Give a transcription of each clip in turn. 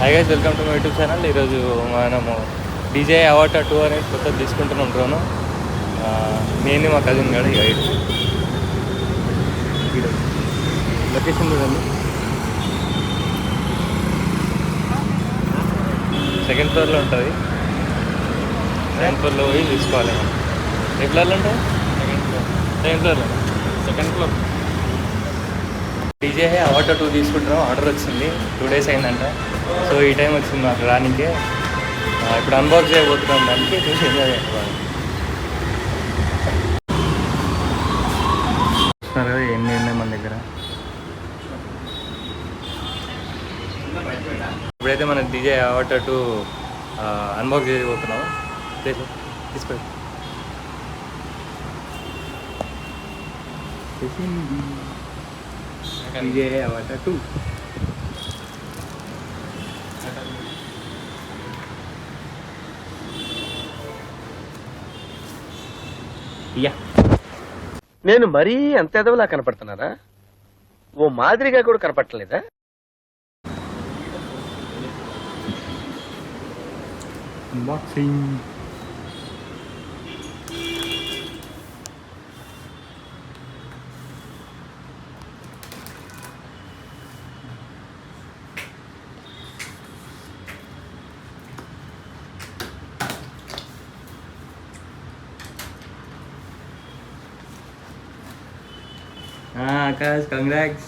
Hi guys, welcome to my YouTube channel. ఈరోజు మనము DJ అవాటా 2 అనేది కొత్తది తీసుకుంటున్నాం డ్రోను. నేను మా కజిన్ గారు లొకేషన్ చూడండి. సెకండ్ ఫ్లోర్లో ఉంటుంది. సెకండ్ ఫ్లోర్లో పోయి తీసుకోవాలి మనం. ఏ ఫ్లోర్లో ఉంటుంది? Second floor. డీజే అవాటా 2 తీసుకుంటున్నాం. ఆర్డర్ వచ్చింది, 2 days అయిందంట. సో ఈ టైం వచ్చింది మాకు రానికే. ఇప్పుడు అన్బాక్స్ చేయబోతున్నాం, దానికి చూసి ఎంజాయ్ చేయాలి. చూస్తున్నారు కదా ఎన్ని ఉన్నాయి మన దగ్గర. ఇప్పుడైతే మన డీజే అవాటా 2 అన్బాక్స్ చేయబోతున్నాం. తీసుకోండి. డీజే అవాటా 2 నేను మరీ అంత ఎదవలా కనపడుతున్నారా? ఓ మాదిరిగా కూడా కనపడలేదా? అన్బాక్సింగ్. Akash, congrats.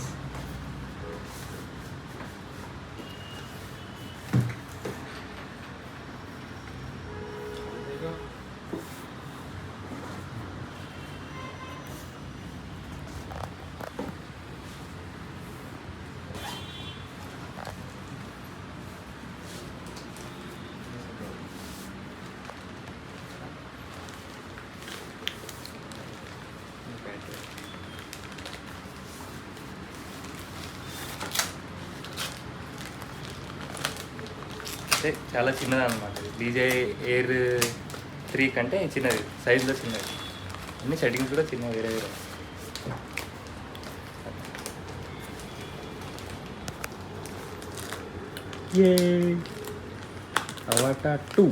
చాలా చిన్నది అనమాట. డీజే ఎయిర్ 3 కంటే చిన్నది, సైజులో చిన్నది. అన్ని సెట్టింగ్స్ కూడా చిన్నవి, వేరే వేరే. అవాటా 2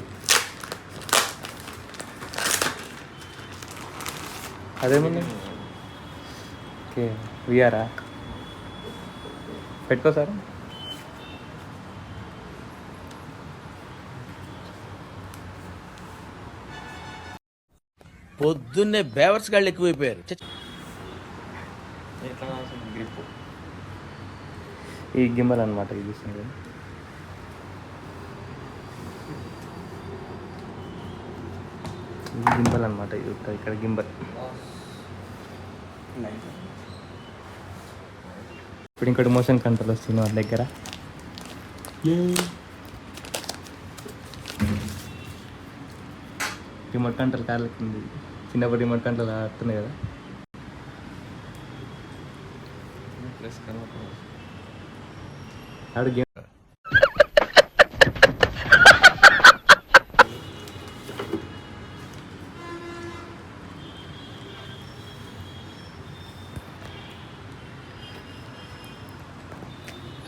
అదేమన్నా ఓకే. విఆరా పెట్టుకో సార్. పొద్దున్నే బేవర్స్ గాళ్ళు ఎక్కువైపోయారు. గ్రిప్ ఈ గింబల్ అనమాట. ఇది చూస్తుంది గింబల్ అనమాట. ఇది ఇక్కడ గింబల్. ఇప్పుడు ఇంకోటి మోషన్ కంట్రోల్ వస్తుంది వాళ్ళ దగ్గర. రిమోట్ కంట్రోల్ కార్లకి ఉంది. చిన్నప్పుడు రిమోట్ కంట్రోల్ ఆడుతున్నాయి కదా. ఆడు గేమ్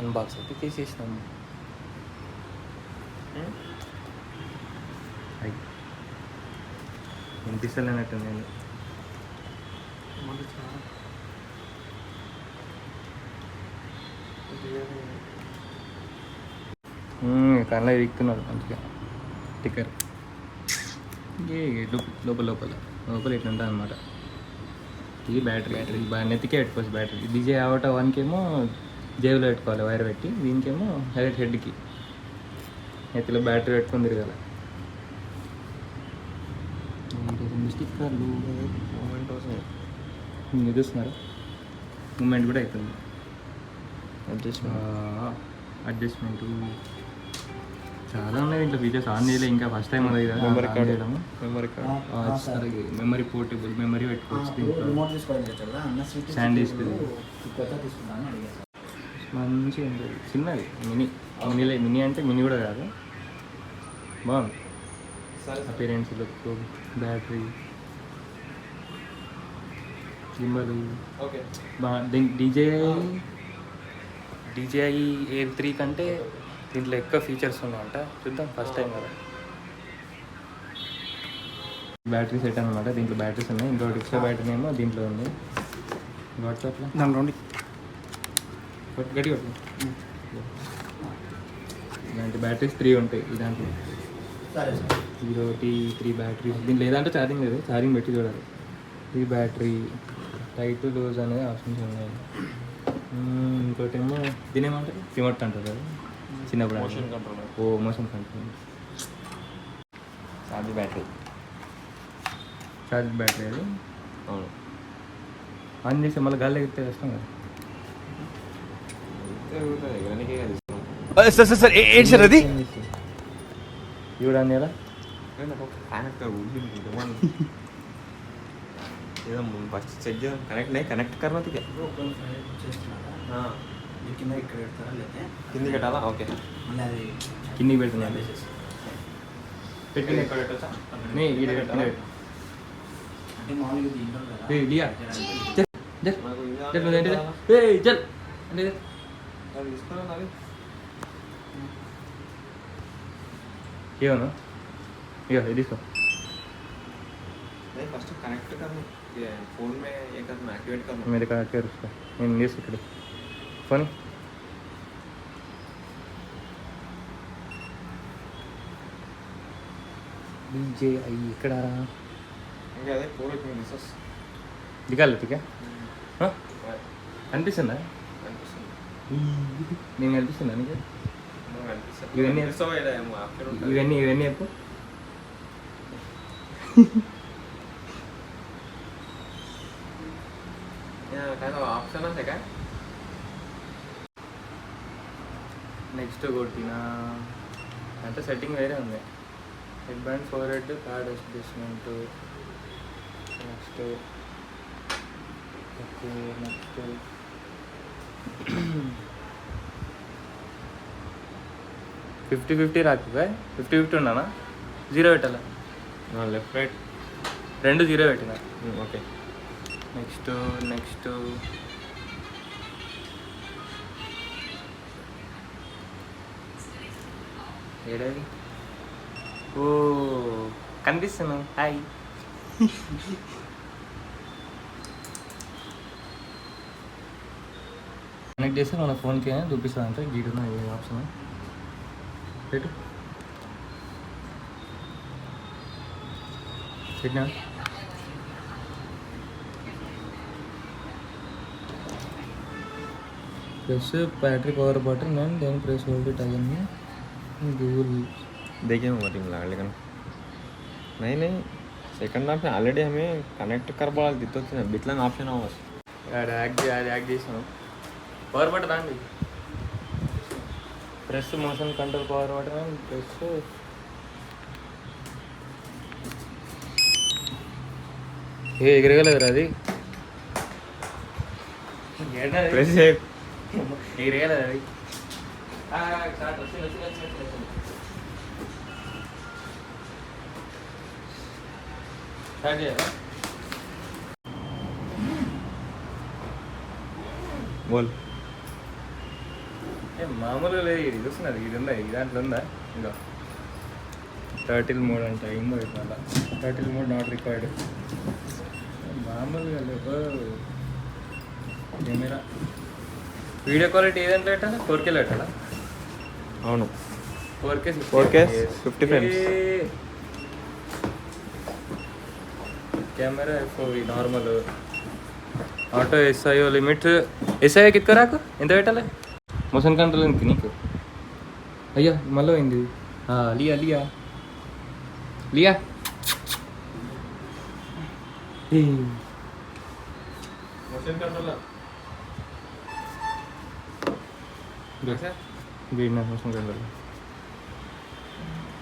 అన్బాక్స్ అయితే తీసేసినాము. వినిపిస్తలేనట్టు నేను కళ్ళ విక్కున్నాడు మంచిగా. స్టిక్కర్ లోపల లోపల లోపల ఇట్లా ఉంటుంది అనమాట. ఇది బ్యాటరీ బాగా నెత్తికే పెట్టుకోవచ్చు. బ్యాటరీ డీజే అవాటా 1 కేమో జేబులో పెట్టుకోవాలి వైర్ పెట్టి, దీనికేమో డైరెక్ట్ హెడ్కి నెత్తిలో బ్యాటరీ పెట్టుకొని తిరగాలి. స్టిక్కర్లు మూమెంట్ చూస్తున్నారు, మూమెంట్ కూడా అవుతుంది. అడ్జస్ట్మెంట్ చాలా ఉన్నాయి ఇంట్లో ఫీచర్స్. ఆన్ చేయలే ఇంకా, ఫస్ట్ టైం అది కదా. మెమరీ పోర్టబుల్ మెమరీ పెట్టుకోవచ్చు దీంట్లో. శాండ్ డిస్క్ మంచిగా ఉంటుంది. చిన్నది మినీ అంటే మినీ కూడా కాదు. బాగుంది. అపిరెన్స్, లుక్, బ్యాటరీ, గింబల్ బాగా. DJI ఎయిర్ 3 కంటే దీంట్లో ఎక్కువ ఫీచర్స్ ఉన్నాయంట, చూద్దాం ఫస్ట్ టైం కదా. బ్యాటరీ సెట్ అనమాట, దీంట్లో బ్యాటరీస్ ఉన్నాయి. ఇంకోటి ఎక్స్ట్రా బ్యాటరీ ఏమో దీంట్లో ఉంది. వాట్సాప్లో దాని రెండు గట్టి కొట్టు. ఇలాంటి బ్యాటరీస్ 3 ఉంటాయి ఈ దాంట్లో. ఇది ఒకటి 3 బ్యాటరీస్. దీంట్లో ఏదంటే ఛార్జింగ్ లేదు, ఛార్జింగ్ పెట్టి చూడాలి. ఈ బ్యాటరీ టైట్ లూజ్ అనేది ఆప్షన్స్ ఉన్నాయి. ఇంకోటి ఏమో దీని ఏమంటారు, రిమోట్ అంటారు కదా చిన్నప్పుడు. Motion controller. Motion control. Charge battery. Charge battery అది అవును. ఆన్ చేసి మళ్ళీ గాలి ఎగితే కష్టం కదా. ఎగరనికే కదా ఇష్టం. సార్ ఏంటి సార్ అది? చూడండి ఎలా ఫ్యాన్ అక్కడ ఏదో ఫస్ట్ చెక్ చేద్దాం. కనెక్ట్ नहीं कनेक्ट करना तो क्या हाँ కింద ఇక్కడ పెడతారా లేదా కింది పెట్టాలా? ఓకే. మళ్ళీ అది కిందికి పెడుతున్నాను. పెట్టి ఇక్కడ పెట్టొచ్చా? అంటే మామూలుగా దీంట్లో కదా లియా చల్ చల్ నాకు ఇది చల్ నువ్వు ఏంటిది? చల్ అంటే అది తీసుకున్నా నాది. ఏమన్నా ఇక ఇది తీసుకో. नहीं फर्स्ट कनेक्ट करना ये फोन में ये करना एक्टिवेट करना. मेरे कनेक्ट कर उसको నేను తీసి ఇక్కడ ఫోన్ డీజే అయ్యి ఇక్కడ ఇంకా అదే 4 में रिसोर्स దిగాలి దిగా అనిపిస్తుందా? అనిపిస్తుంది. నేను అనిపిస్తుందా నీకు? నువ్వు అనిపిస్తుంది. ఇవన్నీ సో ఏమో ఆప్షన్ ఉంటుంది. ఇవన్నీ చెప్పు. కానీ ఆప్షన్ আছে का నెక్స్ట్ కొట్టిన అంటే సెట్టింగ్ వేరే ఉంది. Head band four head card adjustment. Next okay next 50-50 రాకపోయా? 50-50 ఉన్నానా? 0 పెట్టాలా? లెఫ్ట్ రైట్ 2 0 పెట్టినా. ఓకే. నెక్స్ట్ ఏడాది ఓ కనిపిస్తున్నావు. హాయ్ కనెక్ట్ చేస్తే మన ఫోన్కి చూపిస్తుంది అంటే గీటున్నా ఏ ఆప్షన్ పెట్టు పెట్టినా. Press battery power button and then press hold it again Google देखिए वोटिंग लगा लेकिन नहीं सेकंड ऑप्शन ऑलरेडी हमें कनेक्ट कर बोला दितो ना बिटला ऑप्शन हो बस यार యాడ్ చేసాను. పవర్ బటన్ అండి, press motion control power button and press ఎగరగలదురా అది प्रेस ఎగరగలదు అది. స్టార్ట్ చేయాలా? बोल మామూలుగా లేదు, ఇది చూస్తున్నది ఇది ఉందా, ఇది దాంట్లో ఉందా? ఇంకా టర్టిల్ మోడ్ అంట, ఏమో ఇట్లా టర్టిల్ మోడ్ నాట్ రిక్వైర్డ్. మామూలుగా లేదు. కెమెరా వీడియో క్వాలిటీ ఏదంటే పెట్టాలా? 4K పెట్టాలా? అవును 4K 50 frames. Camera FOV normal auto SIO limit SIO కిత్తుకు రాకు ఎంత పెట్టాలి? మోషన్ కంట్రోల్ ఇంక నీకు అయ్యా మళ్ళీ అయింది. లియా లియా లియా मोशन कंट्रोलर వీడిన మోషన్ కంట్రోల్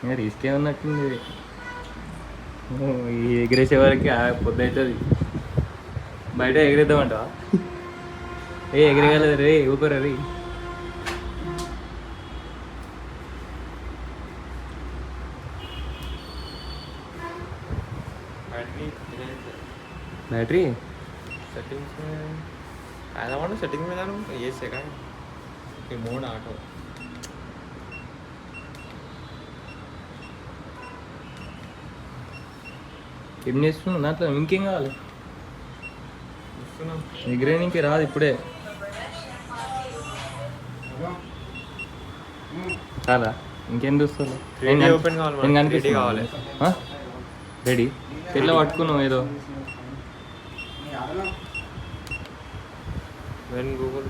ఇంకా రిస్కే ఉన్నట్టుంది. ఈ ఎగిరేసే వరకు పొద్దు అవుతుంది. బయట ఎగిరేద్దామంటావా? ఎగిరేయగలదు రే, ఊపరా రే. बैटरी सेटिंग्स में आया वाला सेटिंग में जानो ये सेकंड के मोड ऑटो ఏం చేస్తున్నావు దాంట్లో ఇంకేం కావాలి చూస్తున్నాం. ఎగ్రేనింగ్కి రాదు ఇప్పుడే చాలా ఇంకేం చూస్తావు 3D open కావాలి మనకి, 3D కావాలి. రెడీ తెల్ల పట్టుకున్నావు ఏదో when Google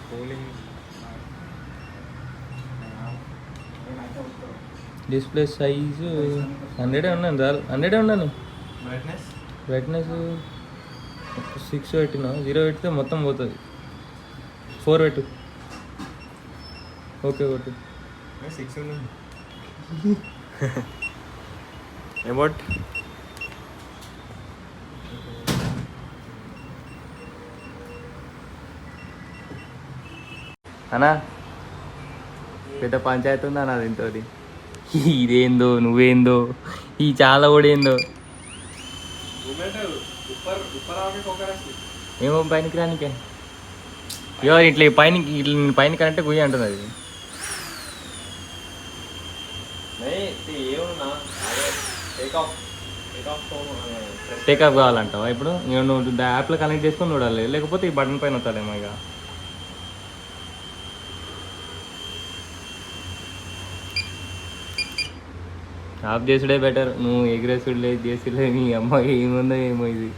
cooling display size 100 ఉన్నాను చాలు 100 ఉన్నాను బ్రైట్నెస్ బ్రైట్నెస్ 6 పెట్టినా 0 పెడితే మొత్తం పోతుంది 4 పెట్టు ఓకే కొట్టు 6 ఉంది. అబౌట్ అన్నా పెద్ద పంచాయతీ ఉందా నా దీంతో ఇదేందో నువ్వేందో ఈ చాలా కూడా ఏందో ఏమో పైనకి రానికే ఇయో ఇట్లా ఈ పైన ఇట్లా పైన కరెక్ట్ గుయ్యి అంటుంది అది టేకప్ కావాలంటావా ఇప్పుడు ఇక నువ్వు యాప్లో కనెక్ట్ చేసుకొని చూడాలి లేకపోతే ఈ బటన్ పైన వస్తాడేమో ఇక ఆఫ్ చేసుడే బెటర్ నువ్వు ఎగ్రెసుడు లేదు చేసుడే నీ అమ్మాయి ఏముందో ఏమో ఇది